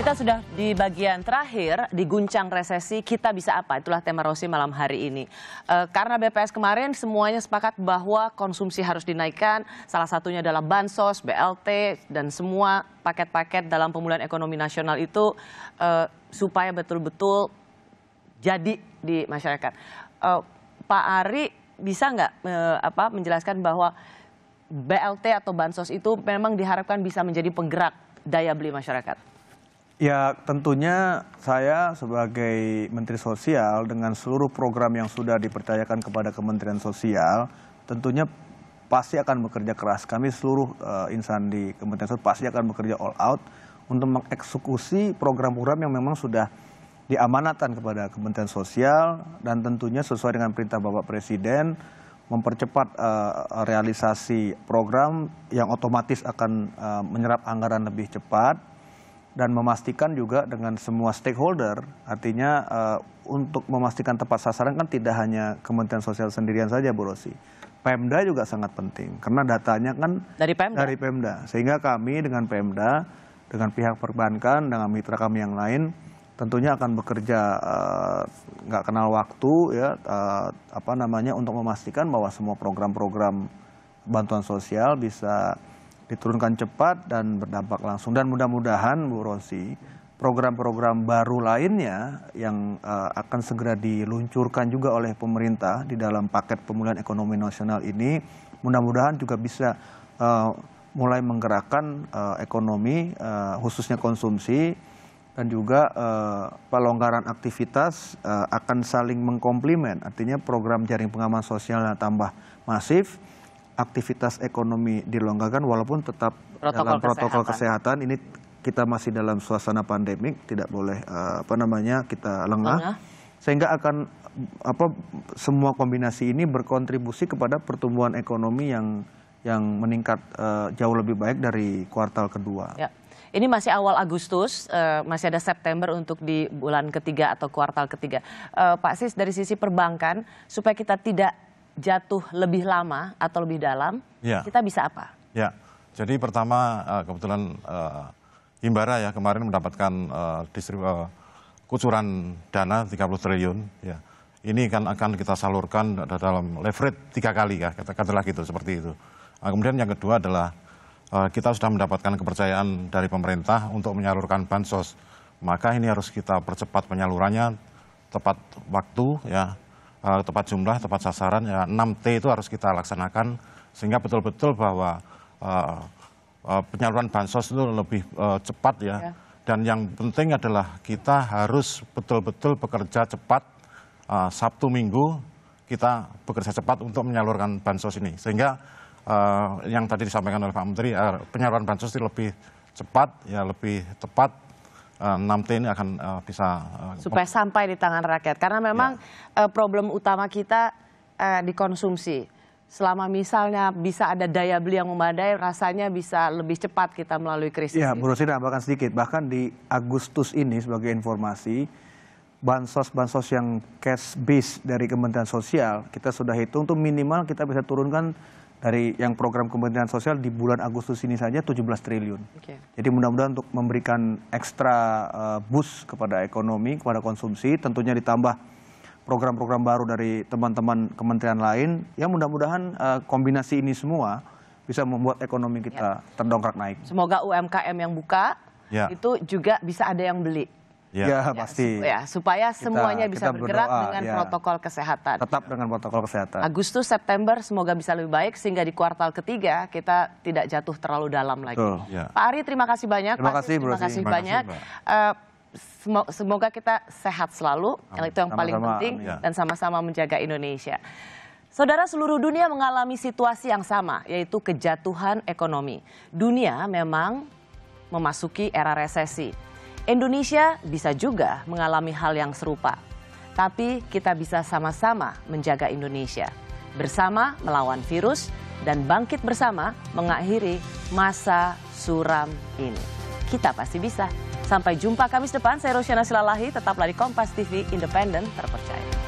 Kita sudah di bagian terakhir, diguncang resesi, kita bisa apa? Itulah tema Rosi malam hari ini. Karena BPS kemarin semuanya sepakat bahwa konsumsi harus dinaikkan, salah satunya adalah Bansos, BLT, dan semua paket-paket dalam pemulihan ekonomi nasional itu supaya betul-betul jadi di masyarakat. Pak Ari bisa nggak menjelaskan bahwa BLT atau Bansos itu memang diharapkan bisa menjadi penggerak daya beli masyarakat? Ya, tentunya saya sebagai Menteri Sosial dengan seluruh program yang sudah dipercayakan kepada Kementerian Sosial, tentunya pasti akan bekerja keras. Kami seluruh insan di Kementerian Sosial pasti akan bekerja all out untuk mengeksekusi program-program yang memang sudah diamanatkan kepada Kementerian Sosial dan tentunya sesuai dengan perintah Bapak Presiden mempercepat realisasi program yang otomatis akan menyerap anggaran lebih cepat. Dan memastikan juga dengan semua stakeholder, artinya untuk memastikan tepat sasaran kan tidak hanya Kementerian Sosial sendirian saja, Bu Rosi. Pemda juga sangat penting, karena datanya kan dari Pemda. Sehingga kami dengan Pemda, dengan pihak perbankan, dengan mitra kami yang lain, tentunya akan bekerja nggak kenal waktu, ya, untuk memastikan bahwa semua program-program bantuan sosial bisa diturunkan cepat dan berdampak langsung. Dan mudah-mudahan, Bu Rosi, program-program baru lainnya yang akan segera diluncurkan juga oleh pemerintah di dalam paket pemulihan ekonomi nasional ini, mudah-mudahan juga bisa mulai menggerakkan ekonomi, khususnya konsumsi, dan juga pelonggaran aktivitas akan saling mengkomplement. Artinya program jaring pengaman sosialnya tambah masif, aktivitas ekonomi dilonggarkan walaupun tetap dalam protokol kesehatan. Ini kita masih dalam suasana pandemik, tidak boleh kita lengah. Sehingga akan semua kombinasi ini berkontribusi kepada pertumbuhan ekonomi yang meningkat jauh lebih baik dari kuartal kedua. Ya. Ini masih awal Agustus, masih ada September untuk di bulan ketiga atau kuartal ketiga. Pak Sis, dari sisi perbankan, supaya kita tidak jatuh lebih lama atau lebih dalam, ya, kita bisa apa? Ya, jadi pertama kebetulan Himbara ya kemarin mendapatkan kucuran dana 30 triliun. Ya. Ini kan akan kita salurkan dalam leverage 3 kali ya, katakanlah gitu, seperti itu. Kemudian yang kedua adalah kita sudah mendapatkan kepercayaan dari pemerintah untuk menyalurkan bansos. Maka ini harus kita percepat penyalurannya, tepat waktu, ya. Tepat jumlah, tepat sasaran, ya 6T itu harus kita laksanakan sehingga betul-betul bahwa penyaluran bansos itu lebih cepat ya. Dan yang penting adalah kita harus betul-betul bekerja cepat, Sabtu Minggu kita bekerja cepat untuk menyalurkan bansos ini sehingga yang tadi disampaikan oleh Pak Menteri, penyaluran bansos itu lebih cepat, ya lebih tepat. 6T ini akan bisa supaya sampai di tangan rakyat, karena memang problem utama kita dikonsumsi. Selama misalnya bisa ada daya beli yang memadai, rasanya bisa lebih cepat kita melalui krisis. Ya, Bu Rosi, bahkan sedikit, bahkan di Agustus ini sebagai informasi, bansos yang cash base dari Kementerian Sosial kita sudah hitung tuh minimal kita bisa turunkan dari yang program Kementerian Sosial di bulan Agustus ini saja 17 triliun. Jadi mudah-mudahan untuk memberikan ekstra boost kepada ekonomi, kepada konsumsi, tentunya ditambah program-program baru dari teman-teman kementerian lain, yang mudah-mudahan kombinasi ini semua bisa membuat ekonomi kita terdongkrak naik. Semoga UMKM yang buka itu juga bisa ada yang beli. Ya, pasti. Ya, supaya semuanya bisa bergerak dengan protokol kesehatan. Tetap dengan protokol kesehatan. Agustus, September semoga bisa lebih baik sehingga di kuartal ketiga kita tidak jatuh terlalu dalam lagi. Pak Ari, terima kasih banyak. Terima kasih, terima kasih banyak. Semoga kita sehat selalu, itu yang paling penting, dan sama-sama menjaga Indonesia. Saudara, seluruh dunia mengalami situasi yang sama, yaitu kejatuhan ekonomi. Dunia memang memasuki era resesi. Indonesia bisa juga mengalami hal yang serupa. Tapi kita bisa sama-sama menjaga Indonesia. Bersama melawan virus dan bangkit bersama mengakhiri masa suram ini. Kita pasti bisa. Sampai jumpa Kamis depan, saya Rosyana Silalahi, tetaplah di Kompas TV, independen, terpercaya.